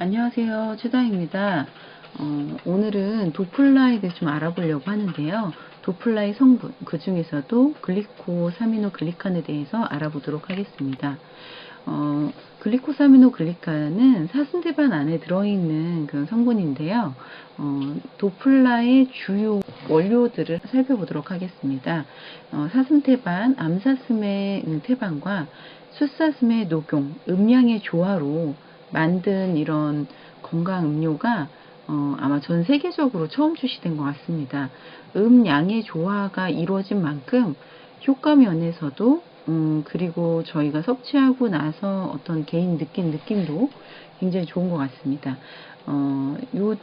안녕하세요. 최다입니다. 오늘은 도플라에 대해서 좀 알아보려고 하는데요. 도플라의 성분, 그 중에서도 글리코사미노글리칸에 대해서 알아보도록 하겠습니다. 글리코사미노글리칸은 사슴태반 안에 들어있는 그런 성분인데요. 도플라의 주요 원료들을 살펴보도록 하겠습니다. 사슴태반, 암사슴의 태반과 숫사슴의 녹용, 음양의 조화로 만든 이런 건강 음료가 아마 전 세계적으로 처음 출시된 것 같습니다. 양의 조화가 이루어진 만큼 효과 면에서도 그리고 저희가 섭취하고 나서 어떤 개인 느낀 느낌도 굉장히 좋은 것 같습니다. 요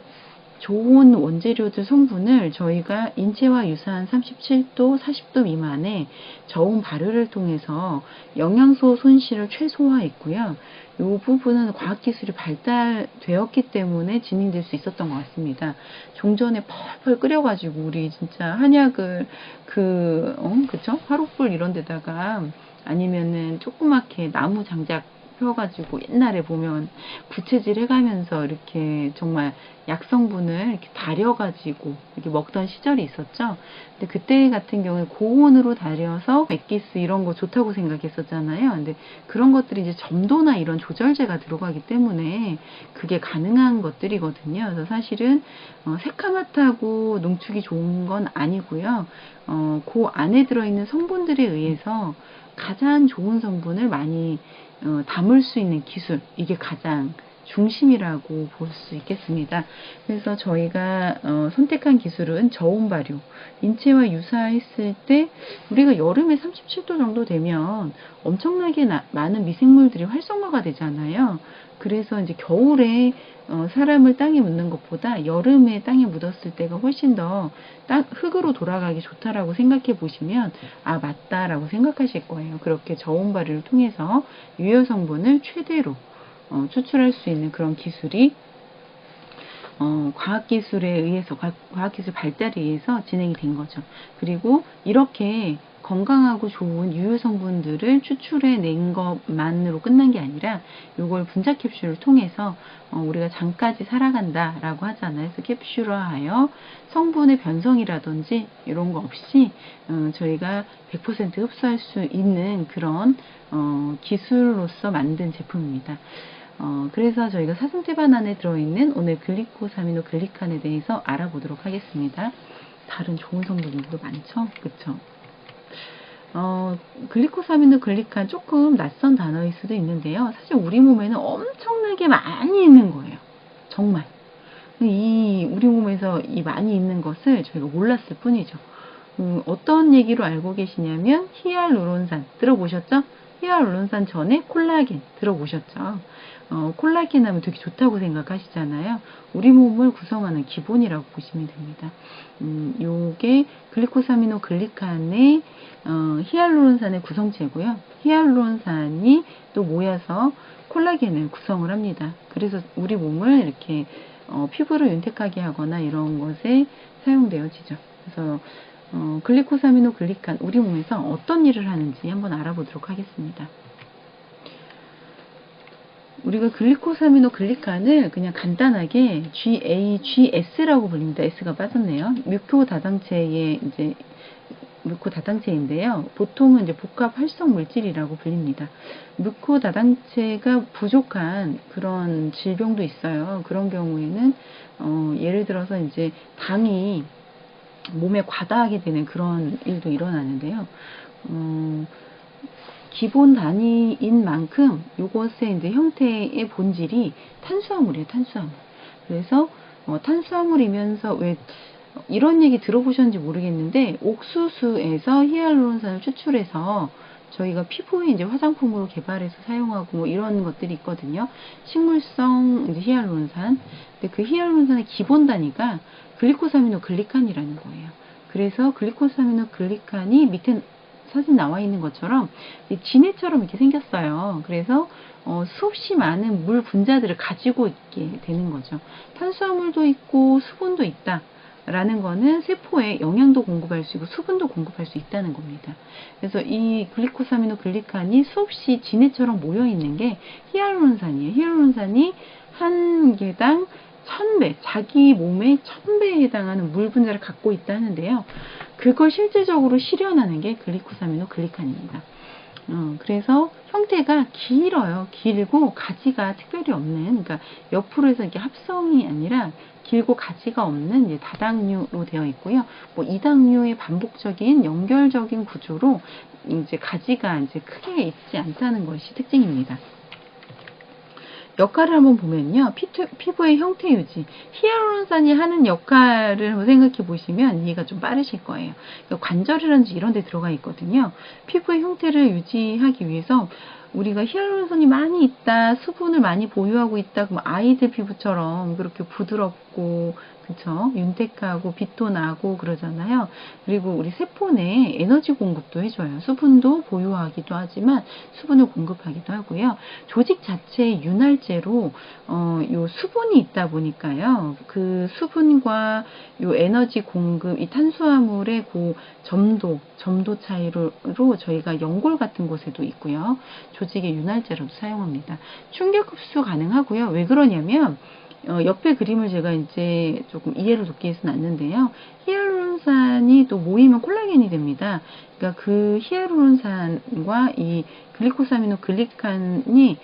좋은 원재료들 성분을 저희가 인체와 유사한 37도, 40도 미만의 저온 발효를 통해서 영양소 손실을 최소화했고요. 이 부분은 과학기술이 발달되었기 때문에 진행될 수 있었던 것 같습니다. 종전에 펄펄 끓여가지고 우리 진짜 한약을 그쵸? 화롯불 이런 데다가 아니면은 조그맣게 나무 장작 펴가지고 옛날에 보면 부채질 해가면서 이렇게 정말 약성분을 이렇게 달여가지고 이렇게 먹던 시절이 있었죠. 근데 그때 같은 경우에 고온으로 달여서 액기스 이런 거 좋다고 생각했었잖아요. 근데 그런 것들이 이제 점도나 이런 조절제가 들어가기 때문에 그게 가능한 것들이거든요. 그래서 사실은 새카맣다고 농축이 좋은 건 아니고요. 그 안에 들어있는 성분들에 의해서 가장 좋은 성분을 많이 담을 수 있는 기술, 이게 가장 중심이라고 볼 수 있겠습니다. 그래서 저희가 선택한 기술은 저온 발효, 인체와 유사했을 때 우리가 여름에 37도 정도 되면 엄청나게 많은 미생물들이 활성화가 되잖아요. 그래서 이제 겨울에 사람을 땅에 묻는 것보다 여름에 땅에 묻었을 때가 훨씬 더 흙으로 돌아가기 좋다라고 생각해 보시면 아 맞다라고 생각하실 거예요. 그렇게 저온 발효를 통해서 유효 성분을 최대로 추출할 수 있는 그런 기술이 과학기술에 의해서 과학기술 발달에 의해서 진행이 된 거죠. 그리고 이렇게 건강하고 좋은 유효 성분들을 추출해 낸 것만으로 끝난 게 아니라 이걸 분자 캡슐을 통해서 우리가 장까지 살아간다 라고 하잖아요. 그래서 캡슐화하여 성분의 변성이라든지 이런 거 없이 저희가 100% 흡수할 수 있는 그런 기술로서 만든 제품입니다. 그래서 저희가 사슴태반 안에 들어있는 오늘 글리코사미노글리칸에 대해서 알아보도록 하겠습니다. 다른 좋은 성분들도 많죠? 그쵸? 글리코사미노글리칸 조금 낯선 단어일 수도 있는데요. 사실 우리 몸에는 엄청나게 많이 있는 거예요. 정말. 우리 몸에서 이 많이 있는 것을 저희가 몰랐을 뿐이죠. 어떤 얘기로 알고 계시냐면 히알루론산 들어보셨죠? 히알루론산 전에 콜라겐 들어보셨죠? 콜라겐 하면 되게 좋다고 생각하시잖아요. 우리 몸을 구성하는 기본이라고 보시면 됩니다. 요게 글리코사미노글리칸의 히알루론산의 구성체고요. 히알루론산이 또 모여서 콜라겐을 구성을 합니다. 그래서 우리 몸을 이렇게 피부를 윤택하게 하거나 이런 것에 사용되어지죠. 그래서 글리코사미노글리칸 우리 몸에서 어떤 일을 하는지 한번 알아보도록 하겠습니다. 우리가 글리코사미노글리칸을 그냥 간단하게 GAGS라고 불립니다. S가 빠졌네요. 뮤코다당체의 이제 뮤코다당체인데요. 보통은 이제 복합 활성 물질이라고 불립니다. 뮤코다당체가 부족한 그런 질병도 있어요. 그런 경우에는 예를 들어서 이제 당이 몸에 과다하게 되는 그런 일도 일어나는데요. 기본 단위인 만큼 이것의 이제 형태의 본질이 탄수화물이에요. 탄수화물. 그래서 탄수화물이면서 왜 이런 얘기 들어보셨는지 모르겠는데 옥수수에서 히알루론산을 추출해서 저희가 피부에 이제 화장품으로 개발해서 사용하고 뭐 이런 것들이 있거든요. 식물성 이제 히알루론산. 근데 그 히알루론산의 기본 단위가 글리코사미노글리칸이라는 거예요. 그래서 글리코사미노글리칸이 밑에 사진 나와 있는 것처럼 진해처럼 이렇게 생겼어요. 그래서 수없이 많은 물 분자들을 가지고 있게 되는 거죠. 탄수화물도 있고 수분도 있다. 라는 거는 세포에 영양도 공급할 수 있고 수분도 공급할 수 있다는 겁니다. 그래서 이 글리코사미노글리칸이 수없이 진해처럼 모여 있는 게 히알루론산이에요. 히알루론산이 한 개당 1000배, 자기 몸의 1000배에 해당하는 물 분자를 갖고 있다는데요. 그걸 실제적으로 실현하는 게 글리코사미노글리칸입니다. 그래서 형태가 길어요. 길고 가지가 특별히 없는, 그러니까 옆으로 해서 이게 합성이 아니라 길고 가지가 없는 이제 다당류로 되어 있고요. 뭐 이당류의 반복적인 연결적인 구조로 이제 가지가 이제 크게 있지 않다는 것이 특징입니다. 역할을 한번 보면요. 피부의 형태 유지, 히알루론산이 하는 역할을 한번 생각해 보시면 이해가 좀 빠르실 거예요. 그러니까 관절이라든지 이런 데 들어가 있거든요. 피부의 형태를 유지하기 위해서 우리가 히알루론산이 많이 있다, 수분을 많이 보유하고 있다, 그럼 아이들 피부처럼 그렇게 부드럽고, 그쵸? 윤택하고 빛도 나고 그러잖아요. 그리고 우리 세포 내에 에너지 공급도 해줘요. 수분도 보유하기도 하지만 수분을 공급하기도 하고요. 조직 자체에 윤활제로 요 수분이 있다 보니까요. 그 수분과 요 에너지 공급, 이 탄수화물의 그 점도 차이로 저희가 연골 같은 곳에도 있고요. 조직의 윤활제로도 사용합니다. 충격 흡수 가능하고요. 왜 그러냐면 옆에 그림을 제가 이제 조금 이해를 돕기 위해서 놨는데요. 히알루론산이 또 모이면 콜라겐이 됩니다. 그러니까 그 히알루론산과 이 글리코사미노글리칸이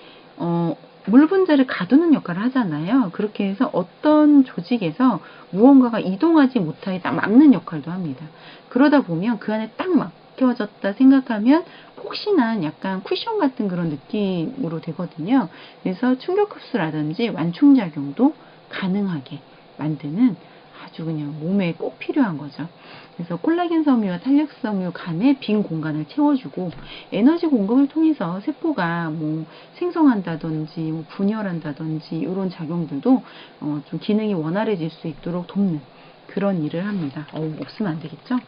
물 분자를 가두는 역할을 하잖아요. 그렇게 해서 어떤 조직에서 무언가가 이동하지 못하게 딱 막는 역할도 합니다. 그러다 보면 그 안에 딱 막혀졌다 생각하면 혹시나 약간 쿠션 같은 그런 느낌으로 되거든요. 그래서 충격 흡수라든지 완충작용도 가능하게 만드는 아주 그냥 몸에 꼭 필요한 거죠. 그래서 콜라겐 섬유와 탄력 섬유 간의 빈 공간을 채워주고 에너지 공급을 통해서 세포가 뭐 생성한다든지 뭐 분열한다든지 이런 작용들도 좀 기능이 원활해질 수 있도록 돕는 그런 일을 합니다. 없으면 안 되겠죠?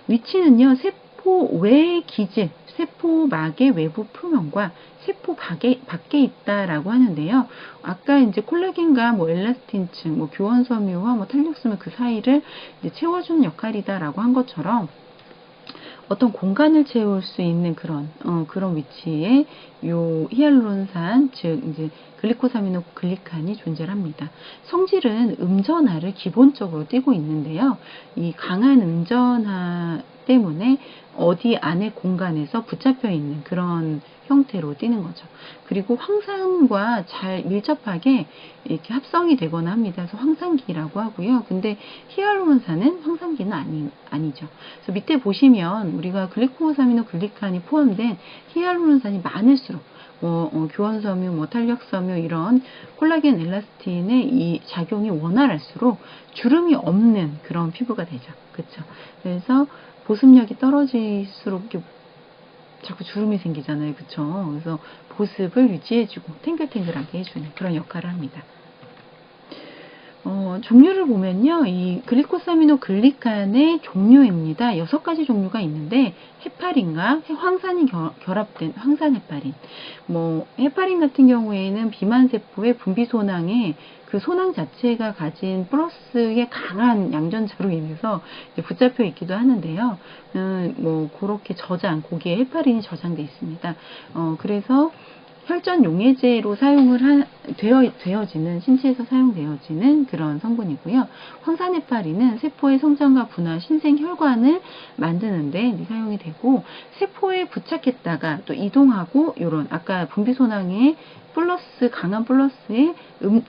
위치는요, 세포 외 기질, 세포막의 외부 표면과 세포 밖에 있다라고 하는데요. 아까 이제 콜라겐과 뭐 엘라스틴층, 뭐 교원섬유와 뭐 탄력섬유 그 사이를 이제 채워주는 역할이다라고 한 것처럼 어떤 공간을 채울 수 있는 그런 위치에 요 히알루론산, 즉 이제 글리코사미노글리칸이 존재를 합니다. 성질은 음전하를 기본적으로 띠고 있는데요. 이 강한 음전하 때문에 어디 안에 공간에서 붙잡혀 있는 그런 형태로 띠는 거죠. 그리고 황산과 잘 밀접하게 이렇게 합성이 되거나 합니다. 그래서 황산기라고 하고요. 근데 히알루론산은 황산기는 아니죠. 그래서 밑에 보시면 우리가 글리코사미노글리칸이 포함된 히알루론산이 많을수록 교원섬유, 뭐 탄력섬유 이런 콜라겐, 엘라스틴의 이 작용이 원활할수록 주름이 없는 그런 피부가 되죠. 그렇죠? 그래서 보습력이 떨어질수록 자꾸 주름이 생기잖아요. 그쵸? 그래서 보습을 유지해주고 탱글탱글하게 해주는 그런 역할을 합니다. 종류를 보면요. 이 글리코사미노글리칸의 종류입니다. 6가지 종류가 있는데 헤파린과 황산이 결합된 황산헤파린. 헤파린 같은 경우에는 비만세포의 분비소낭에 그 소낭 자체가 가진 플러스의 강한 양전자로 인해서 붙잡혀 있기도 하는데요. 그렇게 거기에 헤파린이 저장되어 있습니다. 그래서 혈전 용해제로 사용을 되어지는, 신체에서 사용되어지는 그런 성분이고요. 황산헤파린은 세포의 성장과 분화, 신생혈관을 만드는데 사용이 되고, 세포에 부착했다가 또 이동하고, 요런, 아까 분비소낭의 강한 플러스에,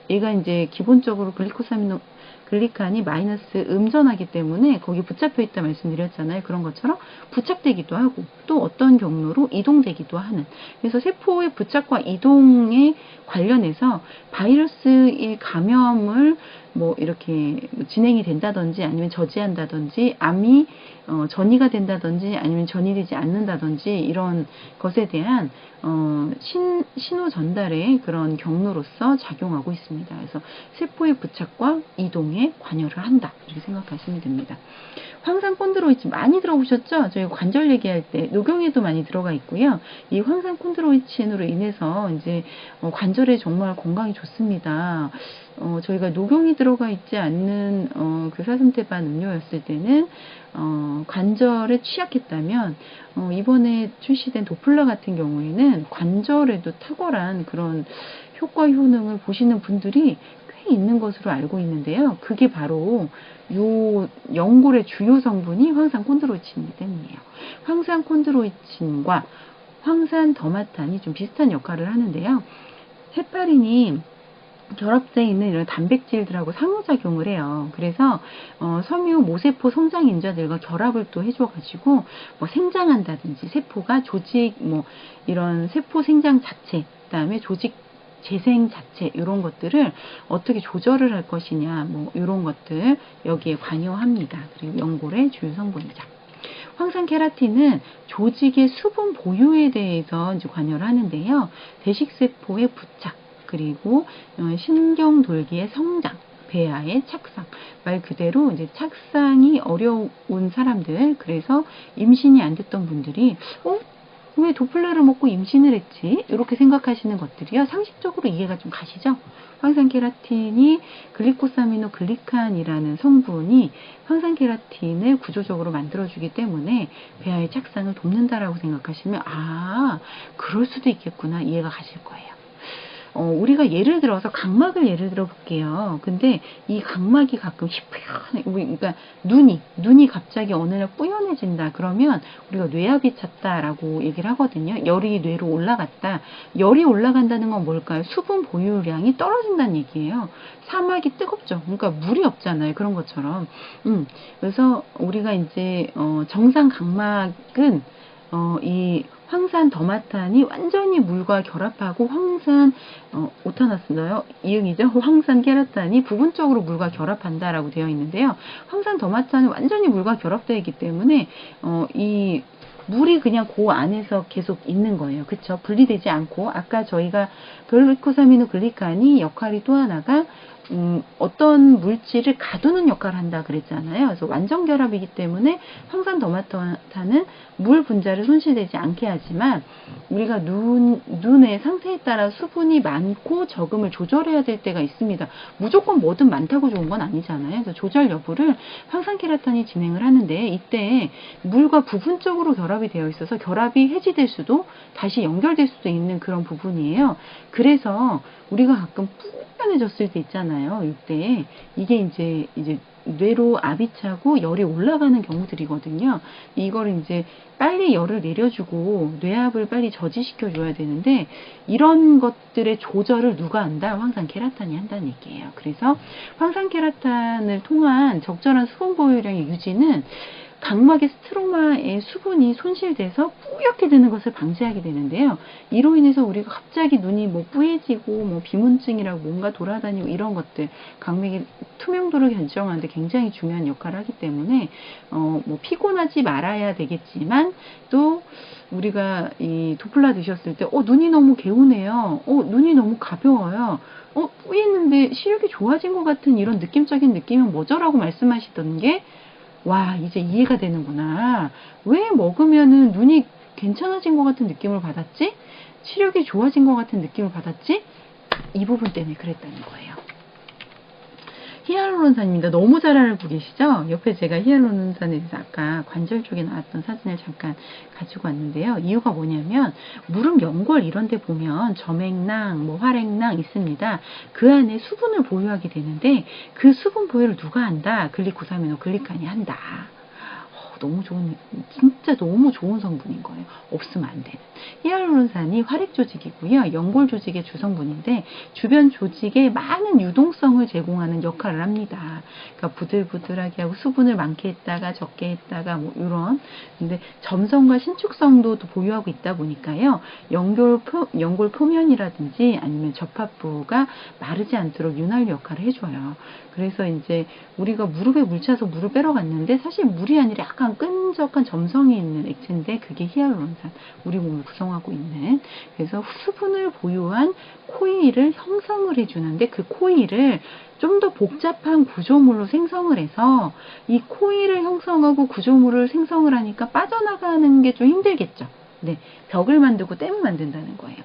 얘가 이제 기본적으로 글리칸이 마이너스 음전하기 때문에 거기 붙잡혀 있다 말씀드렸잖아요. 그런 것처럼 부착되기도 하고 또 어떤 경로로 이동되기도 하는, 그래서 세포의 부착과 이동에 관련해서 바이러스의 감염을 이렇게 진행이 된다든지 아니면 저지한다든지 암이 전이가 된다든지 아니면 전이되지 않는다든지 이런 것에 대한 신호 전달의 그런 경로로서 작용하고 있습니다. 그래서 세포의 부착과 이동에 관여를 한다, 이렇게 생각하시면 됩니다. 황산콘드로이친 많이 들어보셨죠? 저희 관절 얘기할 때 녹용에도 많이 들어가 있고요. 이 황산콘드로이친으로 인해서 이제 관절에 정말 건강이 좋습니다. 좋습니다. 저희가 녹용이 들어가 있지 않는 그 사슴태반 음료였을 때는 관절에 취약했다면 이번에 출시된 도플라 같은 경우에는 관절에도 탁월한 그런 효과 효능을 보시는 분들이 꽤 있는 것으로 알고 있는데요. 그게 바로 요 연골의 주요 성분이 황산콘드로이친이기 때문이에요. 황산콘드로이친과 황산더마탄이 좀 비슷한 역할을 하는데요. 헤파린이 결합되어 있는 이런 단백질들하고 상호작용을 해요. 그래서 섬유 모세포 성장 인자들과 결합을 또 해줘가지고 뭐 생장한다든지 세포가 조직 뭐 이런 세포 생장 자체, 그다음에 조직 재생 자체 이런 것들을 어떻게 조절을 할 것이냐 뭐 이런 것들 여기에 관여합니다. 그리고 연골의 주요 성분이죠. 황산 케라틴은 조직의 수분 보유에 대해서 이제 관여를 하는데요. 대식세포의 부착, 그리고 신경돌기의 성장, 배아의 착상, 말 그대로 이제 착상이 어려운 사람들, 그래서 임신이 안 됐던 분들이 왜 도플라를 먹고 임신을 했지? 이렇게 생각하시는 것들이요. 상식적으로 이해가 좀 가시죠? 황산케라틴이 글리코사미노글리칸이라는 성분이 황산케라틴을 구조적으로 만들어주기 때문에 배아의 착상을 돕는다라고 생각하시면 그럴 수도 있겠구나 이해가 가실 거예요. 우리가 예를 들어서 각막을 예를 들어 볼게요. 근데 이 각막이 가끔 희뿌연해, 그러니까 눈이 갑자기 어느 날 뿌연해진다. 그러면 우리가 뇌압이 찼다라고 얘기를 하거든요. 열이 뇌로 올라갔다. 열이 올라간다는 건 뭘까요? 수분 보유량이 떨어진다는 얘기예요. 사막이 뜨겁죠. 그러니까 물이 없잖아요. 그런 것처럼. 그래서 우리가 이제 정상 각막은 이 황산 더마탄이 완전히 물과 결합하고 오타 났어요. 이응이죠. 황산 케라틴이 부분적으로 물과 결합한다라고 되어 있는데요. 황산 더마탄은 완전히 물과 결합되어 있기 때문에 이 물이 그냥 그 안에서 계속 있는 거예요. 그쵸? 분리되지 않고 아까 저희가 글리코사미노글리칸이 역할이 또 하나가 어떤 물질을 가두는 역할을 한다 그랬잖아요. 그래서 완전 결합이기 때문에 황산 더마탄은 물 분자를 손실되지 않게 하지만 우리가 눈의 상태에 따라 수분이 많고 적음을 조절해야 될 때가 있습니다. 무조건 뭐든 많다고 좋은 건 아니잖아요. 그래서 조절 여부를 황산 케라틴이 진행을 하는데 이때 물과 부분적으로 결합이 되어 있어서 결합이 해지될 수도 다시 연결될 수도 있는 그런 부분이에요. 그래서 우리가 가끔 뿌연해졌을 때 있잖아요. 이때 이게 이제 뇌로 압이 차고 열이 올라가는 경우들이거든요. 이걸 이제 빨리 열을 내려주고 뇌압을 빨리 저지시켜 줘야 되는데 이런 것들의 조절을 누가 한다? 황산 케라틴이 한다는 얘기예요. 그래서 황산 케라틴을 통한 적절한 수분 보유량의 유지는 각막의 스트로마의 수분이 손실돼서 뿌옇게 되는 것을 방지하게 되는데요. 이로 인해서 우리가 갑자기 눈이 뭐 뿌얘지고 뭐 비문증이라고 뭔가 돌아다니고 이런 것들 각막의 투명도를 결정하는데 굉장히 중요한 역할을 하기 때문에 뭐 피곤하지 말아야 되겠지만 또 우리가 이 도플라 드셨을 때 눈이 너무 개운해요. 눈이 너무 가벼워요. 뿌였는데 시력이 좋아진 것 같은 이런 느낌적인 느낌은 뭐죠라고 말씀하시던 게 와, 이제 이해가 되는구나. 왜 먹으면은 눈이 괜찮아진 것 같은 느낌을 받았지? 시력이 좋아진 것 같은 느낌을 받았지? 이 부분 때문에 그랬다는 거예요. 히알루론산입니다. 너무 잘 알고 계시죠? 옆에 제가 히알루론산에 대해서 아까 관절 쪽에 나왔던 사진을 잠깐 가지고 왔는데요. 이유가 뭐냐면 무릎 연골 이런 데 보면 점액낭, 뭐 활액낭 있습니다. 그 안에 수분을 보유하게 되는데 그 수분 보유를 누가 한다? 글리코사미노글리칸이 한다. 너무 좋은, 진짜 너무 좋은 성분인 거예요. 없으면 안 되는. 히알루론산이 활액 조직이고요. 연골 조직의 주성분인데 주변 조직에 많은 유동성을 제공하는 역할을 합니다. 그러니까 부들부들하게 하고 수분을 많게 했다가 적게 했다가 뭐 이런. 근데 점성과 신축성도 또 보유하고 있다 보니까요. 연골 표면이라든지 아니면 접합부가 마르지 않도록 윤활유 역할을 해줘요. 그래서 이제 우리가 무릎에 물 차서 물을 빼러 갔는데 사실 물이 아니라 약간 끈적한 점성이 있는 액체인데 그게 히알루론산, 우리 몸을 구성하고 있는. 그래서 수분을 보유한 코일을 형성을 해주는데 그 코일을 좀 더 복잡한 구조물로 생성을 해서 이 코일을 형성하고 구조물을 생성을 하니까 빠져나가는 게 좀 힘들겠죠. 네, 벽을 만들고 댐을 만든다는 거예요.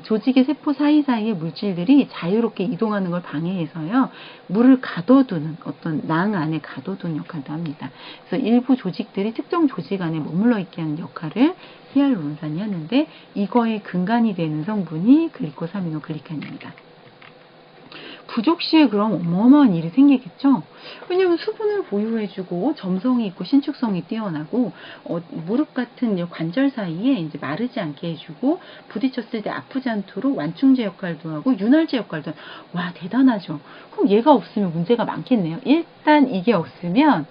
조직의 세포 사이사이의 물질들이 자유롭게 이동하는 걸 방해해서요, 물을 가둬두는, 어떤 낭 안에 가둬두는 역할도 합니다. 그래서 일부 조직들이 특정 조직 안에 머물러 있게 하는 역할을 히알루론산이 하는데, 이거의 근간이 되는 성분이 글리코사미노글리칸입니다. 부족 시에 그럼 어마어마한 일이 생기겠죠. 왜냐하면 수분을 보유해주고 점성이 있고 신축성이 뛰어나고 무릎 같은 관절 사이에 이제 마르지 않게 해주고 부딪혔을 때 아프지 않도록 완충제 역할도 하고 윤활제 역할도 하고, 와 대단하죠. 그럼 얘가 없으면 문제가 많겠네요. 일단 이게 없으면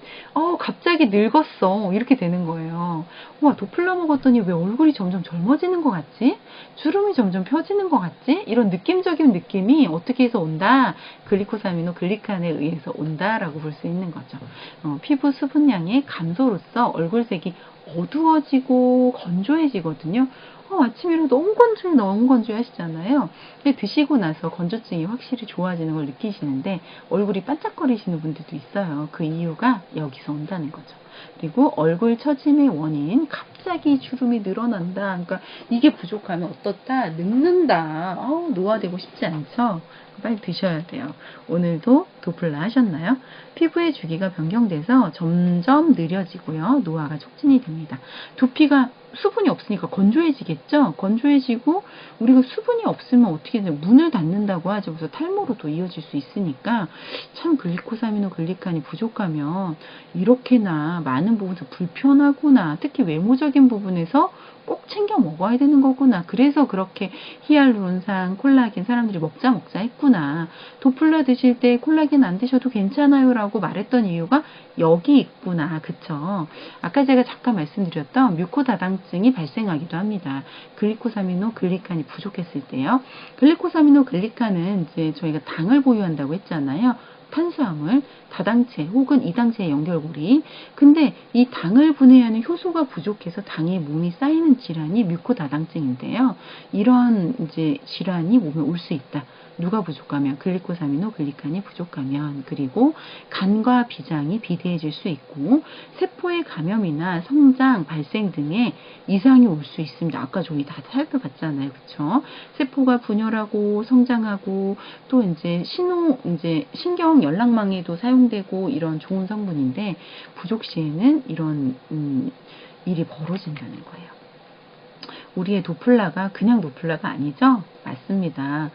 갑자기 늙었어 이렇게 되는 거예요. 와 도플러 먹었더니 왜 얼굴이 점점 젊어지는 것 같지? 주름이 점점 펴지는 것 같지? 이런 느낌적인 느낌이 어떻게 해서 온다? 글리코사미노글리칸에 의해서 온다라고 볼 수 있는 거죠. 피부 수분량의 감소로써 얼굴색이 어두워지고 건조해지거든요. 아침이라 너무 건조해 하시잖아요. 근데 드시고 나서 건조증이 확실히 좋아지는 걸 느끼시는데 얼굴이 반짝거리시는 분들도 있어요. 그 이유가 여기서 온다는 거죠. 그리고 얼굴 처짐의 원인, 갑자기 주름이 늘어난다. 그러니까 이게 부족하면 어떻다? 늙는다. 노화되고 싶지 않죠? 빨리 드셔야 돼요. 오늘도 도플라 하셨나요? 피부의 주기가 변경돼서 점점 느려지고요. 노화가 촉진이 됩니다. 두피가 수분이 없으니까 건조해지겠죠? 건조해지고 우리가 수분이 없으면 어떻게 되냐? 문을 닫는다고 하죠. 그래서 탈모로도 이어질 수 있으니까 참 글리코사미노글리칸이 부족하면 이렇게나 많은 부분에서 불편하구나. 특히 외모적인 부분에서 꼭 챙겨 먹어야 되는 거구나. 그래서 그렇게 히알루론산, 콜라겐 사람들이 먹자 했구나. 도플라 드실 때 콜라겐 안 드셔도 괜찮아요 라고 말했던 이유가 여기 있구나. 그쵸? 아까 제가 잠깐 말씀드렸던 뮤코다당증이 발생하기도 합니다. 글리코사미노글리칸이 부족했을 때요. 글리코사미노글리칸은 이제 저희가 당을 보유한다고 했잖아요. 탄수화물, 다당체 혹은 이당체의 연결고리. 근데 이 당을 분해하는 효소가 부족해서 당이 몸이 쌓이는 질환이 뮤코다당증인데요. 이런 이제 질환이 몸에 올 수 있다. 누가 부족하면 글리코사미노글리칸이 부족하면, 그리고 간과 비장이 비대해질 수 있고 세포의 감염이나 성장, 발생 등의 이상이 올 수 있습니다. 아까 저희 다 살펴봤잖아요. 그쵸? 세포가 분열하고 성장하고 또 이제 신경 연락망에도 사용되고 이런 좋은 성분인데 부족 시에는 이런 일이 벌어진다는 거예요. 우리의 도플라가 그냥 도플라가 아니죠? 맞습니다.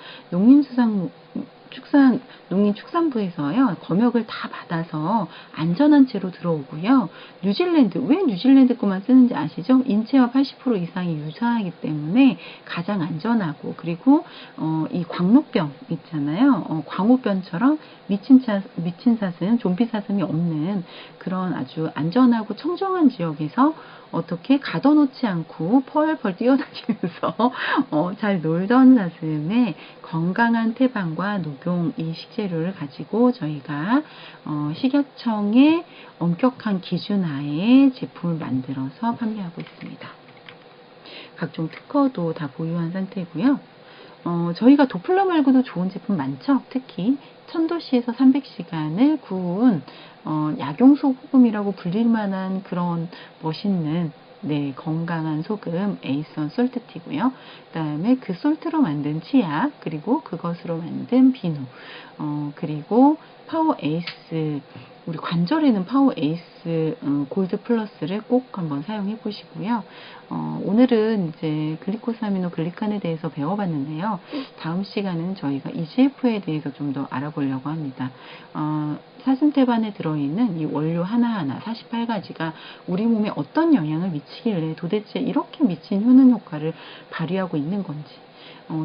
농림축산부에서요, 검역을 다 받아서 안전한 채로 들어오고요. 뉴질랜드, 왜 뉴질랜드 것만 쓰는지 아시죠? 인체와 80% 이상이 유사하기 때문에 가장 안전하고, 그리고 이 광노병 있잖아요. 광우병처럼 미친 사슴, 좀비 사슴이 없는 그런 아주 안전하고 청정한 지역에서 어떻게 가둬놓지 않고 펄펄 뛰어다니면서 잘 놀던 사슴의 건강한 태반과 녹용 이 식재료를 가지고 저희가 식약청의 엄격한 기준 하에 제품을 만들어서 판매하고 있습니다. 각종 특허도 다 보유한 상태고요. 저희가 도플라 말고도 좋은 제품 많죠. 특히 1000도씨에서 300시간을 구운 약용소금이라고 불릴 만한 그런 멋있는 건강한 소금 에이선 솔트티고요. 그 다음에 그 솔트로 만든 치약, 그리고 그것으로 만든 비누, 그리고 파워 에이스, 우리 관절에는 파워 에이스 골드 플러스를 꼭 한번 사용해 보시고요. 오늘은 이제 글리코사미노글리칸에 대해서 배워봤는데요. 다음 시간은 저희가 EGF에 대해서 좀 더 알아보려고 합니다. 사슴태반에 들어있는 이 원료 하나하나 48가지가 우리 몸에 어떤 영향을 미치길래 도대체 이렇게 미친 효능 효과를 발휘하고 있는 건지,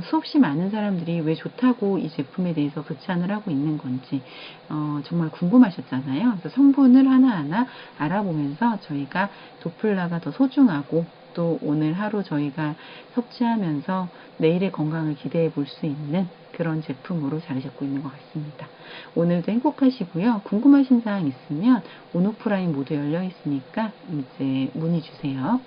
수없이 많은 사람들이 왜 좋다고 이 제품에 대해서 극찬을 하고 있는 건지 정말 궁금하셨잖아요. 그래서 성분을 하나하나 알아보면서 저희가 도플라가 더 소중하고 또 오늘 하루 저희가 섭취하면서 내일의 건강을 기대해 볼 수 있는 그런 제품으로 자리 잡고 있는 것 같습니다. 오늘도 행복하시고요. 궁금하신 사항 있으면 온오프라인 모두 열려 있으니까 이제 문의 주세요.